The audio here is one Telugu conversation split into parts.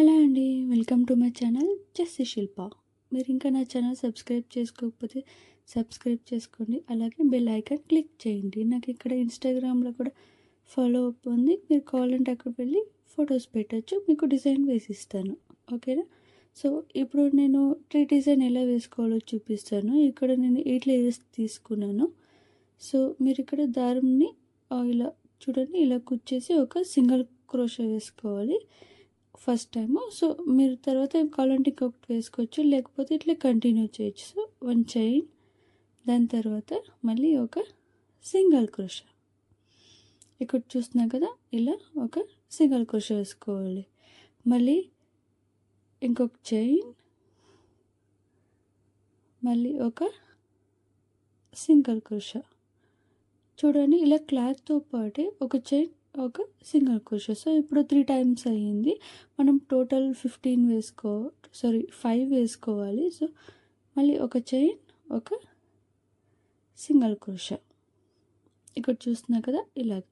హలో అండి. Welcome to my channel Jessie Shilpa. మీరు ఇంకా నా ఛానల్ సబ్స్క్రైబ్ చేసుకోకపోతే సబ్స్క్రైబ్ చేసుకోండి. అలాగే బెల్ ఐకాన్ క్లిక్ చేయండి. నాకు ఇక్కడ ఇన్‌స్టాగ్రామ్‌లో కూడా ఫాలో అప్ ఉంది. మీరు కావాలంటే అక్కడికి వెళ్ళి ఫొటోస్ పెట్టొచ్చు. మీకు డిజైన్ వేసిస్తాను. ఓకేనా? సో, ఇప్పుడు నేను ట్రీ డిజైన్ ఎలా వేసుకోవాలో చూపిస్తాను. ఇక్కడ నేను 8 లేయర్స్ తీసుకున్నాను. సో, మీరిక్కడ దారంని ఇలా చూడండి, ఇలా కుచ్చేసి ఒక సింగిల్ క్రోషా వేసుకోవాలి ఫస్ట్ టైము. సో, మీరు తర్వాత కావాలంటే ఇంకొకటి వేసుకోవచ్చు, లేకపోతే ఇట్లా కంటిన్యూ చేయొచ్చు. సో, 1 చైన్, దాని తర్వాత మళ్ళీ ఒక సింగిల్ క్రోషా. ఇక్కడ చూస్తున్నా కదా, ఇలా ఒక సింగిల్ క్రోషా వేసుకోవాలి. మళ్ళీ ఇంకొక చైన్, మళ్ళీ ఒక సింగిల్ క్రోషా. చూడండి, ఇలా క్లాత్తో పాటే ఒక చైన్, ఒక సింగిల్ క్రోషా. సో, ఇప్పుడు 3 టైమ్స్ అయ్యింది. మనం టోటల్ 5 వేసుకోవాలి. సో, మళ్ళీ ఒక చైన్, ఒక సింగిల్ క్రోషా. ఇక్కడ చూస్తున్నా కదా, ఇలాగ.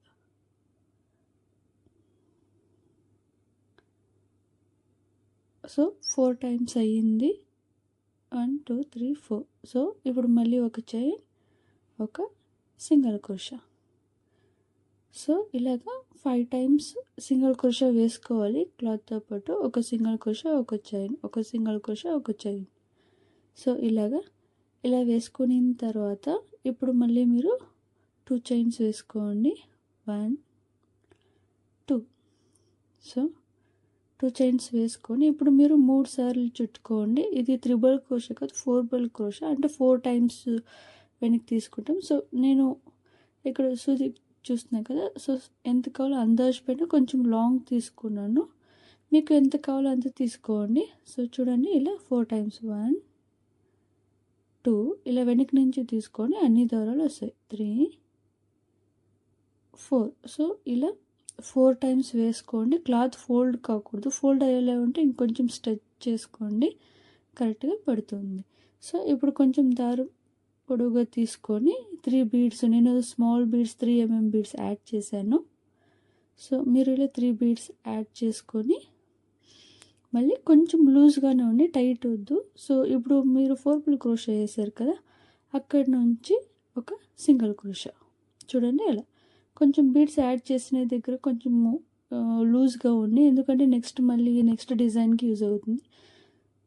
సో, 4 టైమ్స్ అయ్యింది. 1 2 3 4. సో, ఇప్పుడు మళ్ళీ ఒక చైన్, ఒక సింగిల్ క్రోషా. సో, ఇలాగా 5 టైమ్స్ సింగిల్ క్రోషా వేసుకోవాలి క్లాత్తో పాటు. ఒక సింగిల్ క్రోషా, ఒక చైన్, ఒక సింగిల్ క్రోషా, ఒక చైన్. సో, ఇలా వేసుకున్న తర్వాత ఇప్పుడు మళ్ళీ మీరు 2 చైన్స్ వేసుకోండి. 1 2. సో, 2 చైన్స్ వేసుకొని ఇప్పుడు మీరు 3 సార్లు చుట్టుకోండి. ఇది త్రిబుల్ క్రోషా కాదు, 4 క్రోషా. అంటే 4 టైమ్స్ వెనక్కి తీసుకుంటాం. సో, నేను ఇక్కడ సూది చూస్తున్నా కదా, సో ఎంత కావాలో అందాజు పైన కొంచెం లాంగ్ తీసుకున్నాను. మీకు ఎంత కావాలో అంత తీసుకోండి. సో, చూడండి, ఇలా 4 టైమ్స్ 1 2 ఇలా వెనక్కి నుంచి తీసుకొని అన్ని దారాలు వస్తాయి. 3 4. సో, ఇలా 4 టైమ్స్ వేసుకోండి. క్లాత్ ఫోల్డ్ కాకూడదు. ఫోల్డ్ అయ్యేలా ఉంటే ఇంకొంచెం స్ట్రెచ్ చేసుకోండి, కరెక్ట్గా పడుతుంది. సో, ఇప్పుడు కొంచెం దారం పొడవుగా తీసుకొని 3 బీడ్స్, నేను small beads 3 mm beads add చేశాను. సో, మీరు ఇలా 3 బీడ్స్ యాడ్ చేసుకొని మళ్ళీ కొంచెం లూజ్గానే ఉండి, టైట్ వద్దు. సో, ఇప్పుడు మీరు 4 క్రోషా వేసారు కదా, అక్కడి నుంచి ఒక సింగిల్ క్రోషా. చూడండి, ఇలా కొంచెం బీడ్స్ యాడ్ చేసిన దగ్గర కొంచెం లూజ్గా ఉండి, ఎందుకంటే నెక్స్ట్ డిజైన్కి యూజ్ అవుతుంది.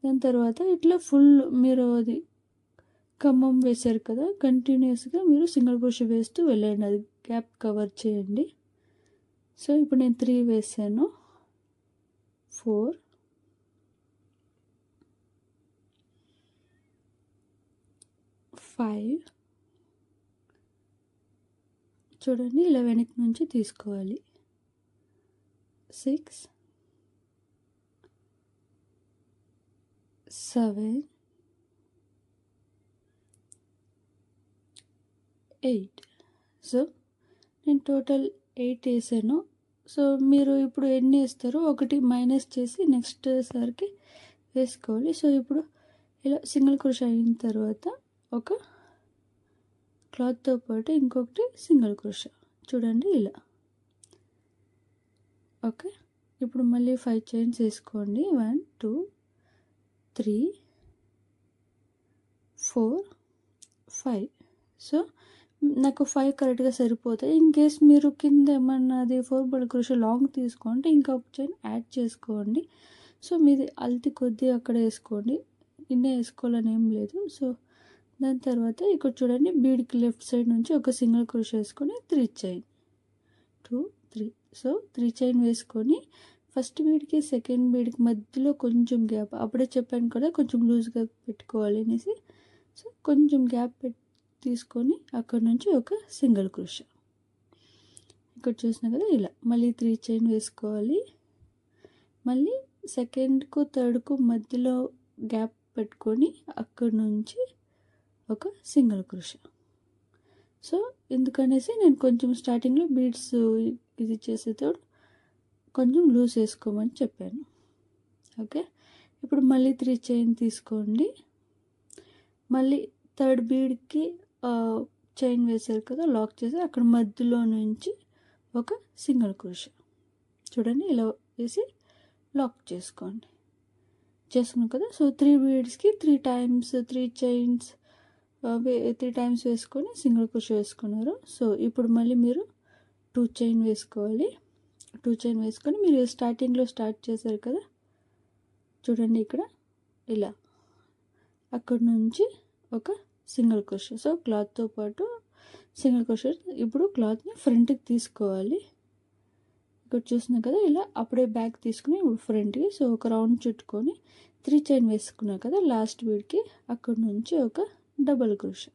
దాని తర్వాత ఇట్లా ఫుల్ మీరు అది ఖమ్మం వేశారు కదా, కంటిన్యూస్గా మీరు సింగిల్ క్రోషా వేస్తూ వెళ్ళండి. అది గ్యాప్ కవర్ చేయండి. సో, ఇప్పుడు నేను 3 వేసాను. 4 5. చూడండి, ఇలా వెనక్కి నుంచి తీసుకోవాలి. 6 7 8. సో, నేను టోటల్ 8 వేసాను. సో, మీరు ఇప్పుడు ఎన్ని వేస్తారో ఒకటి మైనస్ చేసి నెక్స్ట్ సారికి వేసుకోవాలి. సో, ఇప్పుడు ఇలా సింగిల్ క్రోషా అయిన తర్వాత ఒక క్లాత్తో పాటు ఇంకొకటి సింగిల్ క్రోషా. చూడండి, ఇలా. ఓకే, ఇప్పుడు మళ్ళీ 5 చైన్స్ వేసుకోండి. 1 2 3 4 5. సో, నాకు 5 కరెక్ట్గా సరిపోతాయి. ఇన్ కేస్ మీరు కింద ఏమన్నా అది 4 క్రోషా లాంగ్ తీసుకోండి, ఇంకొక చైన్ యాడ్ చేసుకోండి. సో, మీది అల్తి కొద్దీ అక్కడ వేసుకోండి, ఇన్నే వేసుకోవాలని ఏం లేదు. సో, దాని తర్వాత ఇక్కడ చూడండి, బీడ్కి లెఫ్ట్ సైడ్ నుంచి ఒక సింగిల్ క్రోషా వేసుకొని 3 చైన్ 2 3. సో, 3 చైన్ వేసుకొని ఫస్ట్ బీడ్కి సెకండ్ బీడ్కి మధ్యలో కొంచెం గ్యాప్, అప్పుడే చెప్పాను కదా కొంచెం లూజ్గా పెట్టుకోవాలి అనేసి. సో, కొంచెం గ్యాప్ తీసుకొని అక్కడ నుంచి ఒక సింగిల్ క్రోషా. ఇక్కడ చూసినా కదా, ఇలా మళ్ళీ 3 చైన్ వేసుకోవాలి. మళ్ళీ సెకండ్కు థర్డ్కు మధ్యలో గ్యాప్ పెట్టుకొని అక్కడ నుంచి ఒక సింగిల్ క్రోషా. సో, ఎందుకనేసి నేను కొంచెం స్టార్టింగ్లో బీడ్స్ ఇది చేసేటప్పుడు కొంచెం లూజ్ వేసుకోమని చెప్పాను. ఓకే, ఇప్పుడు మళ్ళీ 3 చైన్ తీసుకోండి. మళ్ళీ థర్డ్ బీడ్కి చైన్ వేసారు కదా, లాక్ చేసి అక్కడ మధ్యలో నుంచి ఒక సింగిల్ క్రోషా. చూడండి, ఇలా వేసి లాక్ చేసుకున్నాం కదా. సో 3 బీడ్స్కి 3 టైమ్స్ 3 చైన్స్ 3 టైమ్స్ వేసుకొని సింగిల్ క్రోషే వేసుకున్నారు. సో ఇప్పుడు మళ్ళీ మీరు 2 చైన్ వేసుకోవాలి. 2 చైన్ వేసుకొని మీరు స్టార్టింగ్లో స్టార్ట్ చేశారు కదా, చూడండి ఇక్కడ ఇలా అక్కడ నుంచి ఒక సింగిల్ క్రోషే. సో క్లాత్తో పాటు సింగిల్ క్రోషే. ఇప్పుడు క్లాత్ని ఫ్రంట్కి తీసుకోవాలి. ఇక్కడ చూస్తున్నాం కదా, ఇలా అప్పుడే బ్యాక్ తీసుకుని ఇప్పుడు ఫ్రంట్కి. సో ఒక రౌండ్ చుట్టుకొని 3 చైన్ వేసుకున్నాం కదా లాస్ట్ బీడ్కి, అక్కడ నుంచి ఒక డబుల్ క్రోషే.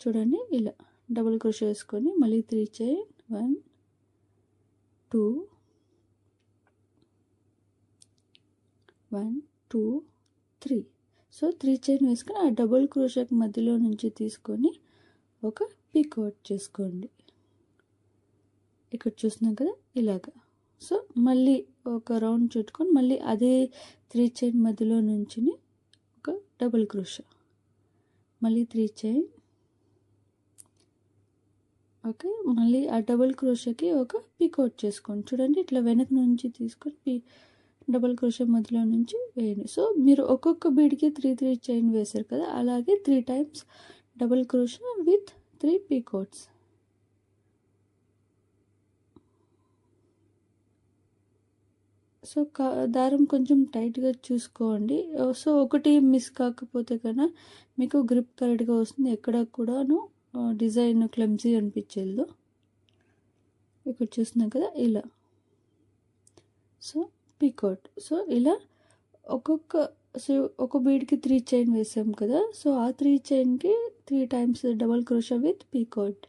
చూడండి ఇలా డబుల్ క్రోషే వేసుకొని మళ్ళీ 3 చైన్ 1 2 1 2 3. సో 3 చైన్ వేసుకొని ఆ డబుల్ క్రోషేకి మధ్యలో నుంచి తీసుకొని ఒక పీకాట్ చేసుకోండి. ఇక్కడ చూస్తున్నాం కదా ఇలాగా. సో మళ్ళీ ఒక రౌండ్ చుట్టుకొని మళ్ళీ అదే 3 చైన్ మధ్యలో నుంచి ఒక డబుల్ క్రోషే, మళ్ళీ 3 చైన్. ఓకే, మళ్ళీ ఆ డబుల్ క్రోషేకి ఒక పీకాట్ చేసుకోండి. చూడండి ఇట్లా వెనక నుంచి తీసుకొని డబుల్ క్రోషే మధ్యలో నుంచి వేయండి. సో మీరు ఒక్కొక్క బీడ్కి 3 చైన్ వేశారు కదా, అలాగే 3 times double crochet with 3 picots. So దారం కొంచెం టైట్గా చూసుకోండి. సో ఒకటి మిస్ కాకపోతే కన్నా మీకు గ్రిప్ కరెక్ట్గా వస్తుంది. ఎక్కడ కూడాను డిజైన్ క్లమ్జీ అనిపించలేదు. ఇక్కడ చూస్తున్నాం కదా ఇలా. సో పీకాట్. సో ఇలా ఒక బీడ్కి 3 చైన్ వేసాం కదా, సో ఆ 3 చైన్కి 3 times double crochet with picot.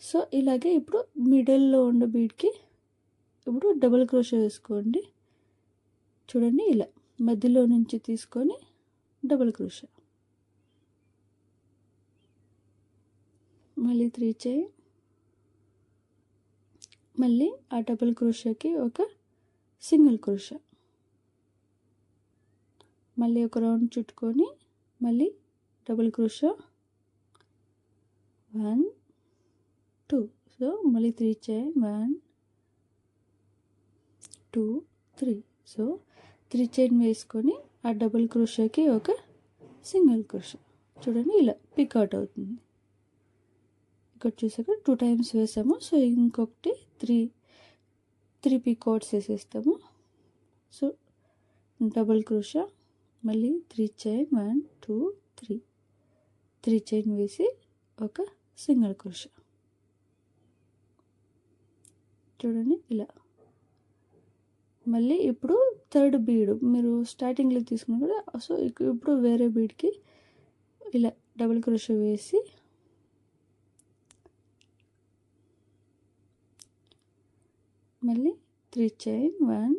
So ఇలాగే ఇప్పుడు మిడిల్లో ఉన్న బీడ్కి ఇప్పుడు డబుల్ క్రోషే వేసుకోండి. చూడండి ఇలా మధ్యలో నుంచి తీసుకొని డబుల్ క్రోషే, మళ్ళీ 3 చైన్, మళ్ళీ ఆ డబుల్ క్రోషేకి ఒక సింగిల్ క్రోషే, మళ్ళీ ఒక రౌండ్ చుట్టుకొని మళ్ళీ డబుల్ క్రోషే 1 2. సో మళ్ళీ 3 చైన్ 1 2 3. సో 3 చైన్ వేసుకొని ఆ డబుల్ క్రోషేకి ఒక సింగిల్ క్రోషే. చూడండి ఇలా పికౌట్ అవుతుంది. ఇక్కడ చూసాక 2 టైమ్స్ వేసాము. సో ఇంకొకటి 3 పికౌట్స్ వేసేస్తాము. సో డబుల్ క్రోషే, మళ్ళీ 3 చైన్ 1 2 3. 3 చైన్ వేసి ఒక సింగిల్ క్రోషే. చూడండి ఇలా. మళ్ళీ ఇప్పుడు థర్డ్ బీడ్ మీరు స్టార్టింగ్లో తీసుకున్న కూడా, సో ఇప్పుడు వేరే బీడ్కి ఇలా డబుల్ క్రోషే వేసి మళ్ళీ 3 చైన్ 1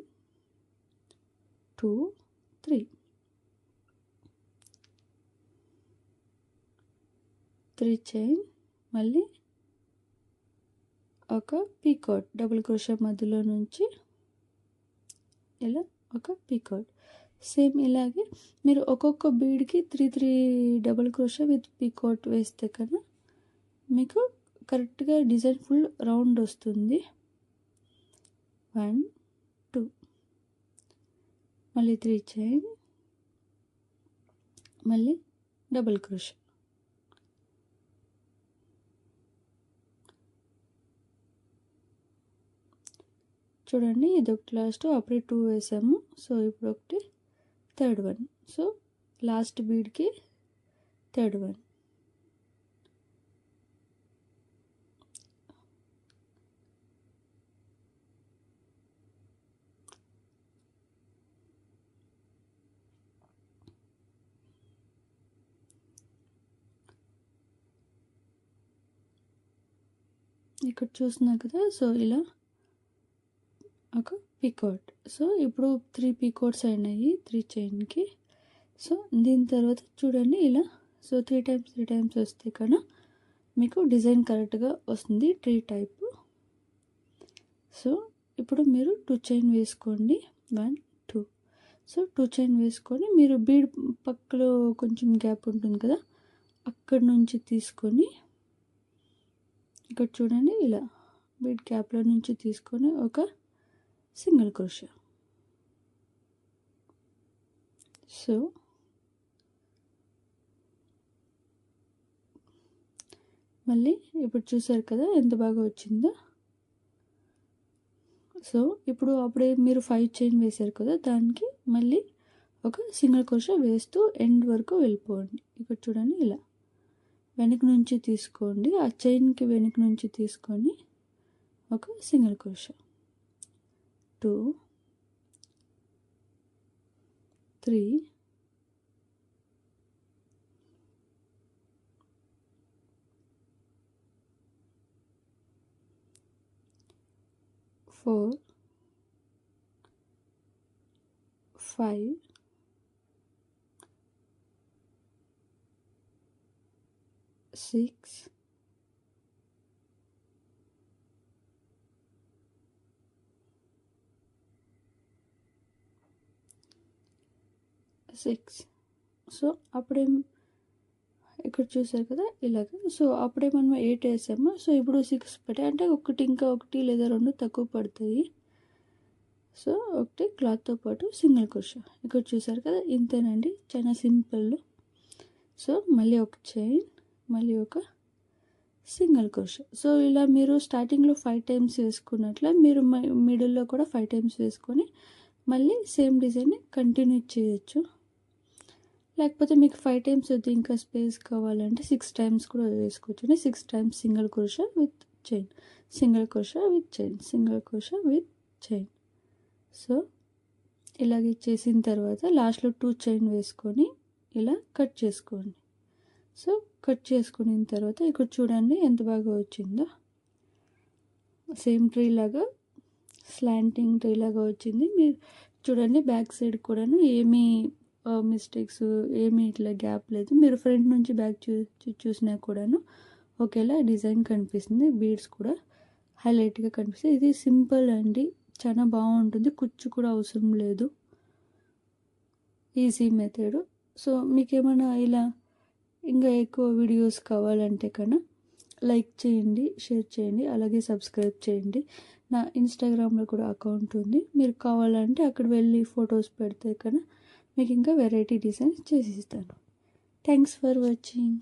2 3. 3 చైన్, మళ్ళీ ఒక పీకాట్ డబుల్ క్రోషే మధ్యలో నుంచి ఇలా ఒక పీకాట్. సేమ్ ఇలాగే మీరు ఒక్కొక్క బీడ్కి 3 డబుల్ క్రోషే విత్ పీకాట్ వేస్తే కన్నా మీకు కరెక్ట్గా డిజైన్ ఫుల్ రౌండ్ వస్తుంది. 1 2, మళ్ళీ 3 చైన్, మళ్ళీ డబుల్ క్రోషే. చూడండి ఇది ఒకటి లాస్ట్, అప్పుడే 2 వేసాము. సో ఇప్పుడు ఒకటి థర్డ్ వన్. సో లాస్ట్ బీడ్కి థర్డ్ వన్. ఇక్కడ చూస్తున్నా కదా, సో ఇలా ఒక పీకాట్. సో ఇప్పుడు 3 పీకాట్స్ అయినాయి 3 చైన్కి. సో దీని తర్వాత చూడండి ఇలా. సో 3 టైమ్స్ వస్తే కన్నా మీకు డిజైన్ కరెక్ట్గా వస్తుంది, ట్రీ టైప్. సో ఇప్పుడు మీరు 2 చైన్ వేసుకోండి 1 2. సో 2 చైన్ వేసుకొని మీరు బీడ్ పక్కలో కొంచెం గ్యాప్ ఉంటుంది కదా, అక్కడ నుంచి తీసుకొని ఇక్కడ చూడండి ఇలా బీడ్ గ్యాప్లో నుంచి తీసుకొని ఒక సింగిల్ క్రోషే. సో మళ్ళీ ఇప్పుడు చూసారు కదా ఎంత బాగా వచ్చిందో. సో ఇప్పుడు అప్పుడే మీరు 5 చైన్ వేశారు కదా, దానికి మళ్ళీ ఒక సింగిల్ క్రోషా వేస్తూ ఎండ్ వరకు వెళ్ళిపోండి. ఇక్కడ చూడండి ఇలా వెనక నుంచి తీసుకోండి, ఆ చైన్కి వెనక నుంచి తీసుకొని ఒక సింగిల్ క్రోషా 2 3 4 5 6 6. సో అప్పుడే ఇక్కడ చూసారు కదా ఇలాగ. సో అప్పుడే మనం 8 వేసాము. సో ఇప్పుడు 6 పెట్టే, అంటే ఇంకా ఒకటి లేదా 2 తక్కువ పడతాయి. సో ఒకటి క్లాత్తో పాటు సింగిల్ క్రోషా. ఇక్కడ చూసారు కదా, ఇంతేనండి, చాలా సింపుల్. సో మళ్ళీ ఒక చైన్, మళ్ళీ ఒక సింగిల్ క్రోషా. సో ఇలా మీరు స్టార్టింగ్లో 5 టైమ్స్ వేసుకున్నట్లే మీరు మిడిల్లో కూడా 5 టైమ్స్ వేసుకొని మళ్ళీ సేమ్ డిజైన్ని కంటిన్యూ చేయొచ్చు. లేకపోతే మీకు 5 టైమ్స్ వద్దు, ఇంకా స్పేస్ కావాలంటే 6 టైమ్స్ కూడా వేసుకోవచ్చు. 6 times single crochet with chain, single crochet with chain, single crochet with chain. So ఇలాగే చేసిన తర్వాత లాస్ట్లో 2 చైన్ వేసుకొని ఇలా కట్ చేసుకోండి. సో కట్ చేసుకున్న తర్వాత ఇక్కడ చూడండి ఎంత బాగా వచ్చిందో. సేమ్ ట్రీ లాగా, స్లాంటింగ్ ట్రీ లాగా వచ్చింది. మీరు చూడండి బ్యాక్ సైడ్ కూడాను ఏమీ మిస్టేక్స్ ఏమీ ఇట్లా గ్యాప్ లేదు. మీరు ఫ్రంట్ నుంచి బ్యాక్ చూసినా కూడాను ఒకేలా డిజైన్ కనిపిస్తుంది. బీడ్స్ కూడా హైలైట్గా కనిపిస్తుంది. ఇది సింపుల్ అండి, చాలా బాగుంటుంది, కుచ్చు కూడా అవసరం లేదు, ఈజీ మెథడ్. సో మీకేమైనా ఇలా ఇంకా ఎక్కువ వీడియోస్ కావాలంటే కన్నా లైక్ చేయండి, షేర్ చేయండి, అలాగే సబ్స్క్రైబ్ చేయండి. నా ఇన్స్టాగ్రామ్లో కూడా అకౌంట్ ఉంది, మీరు కావాలంటే అక్కడ వెళ్ళి ఫొటోస్ పెడితే కన్నా మీకు ఇంకా వెరైటీ డిజైన్స్ చేసి ఇస్తాను. Thanks for watching.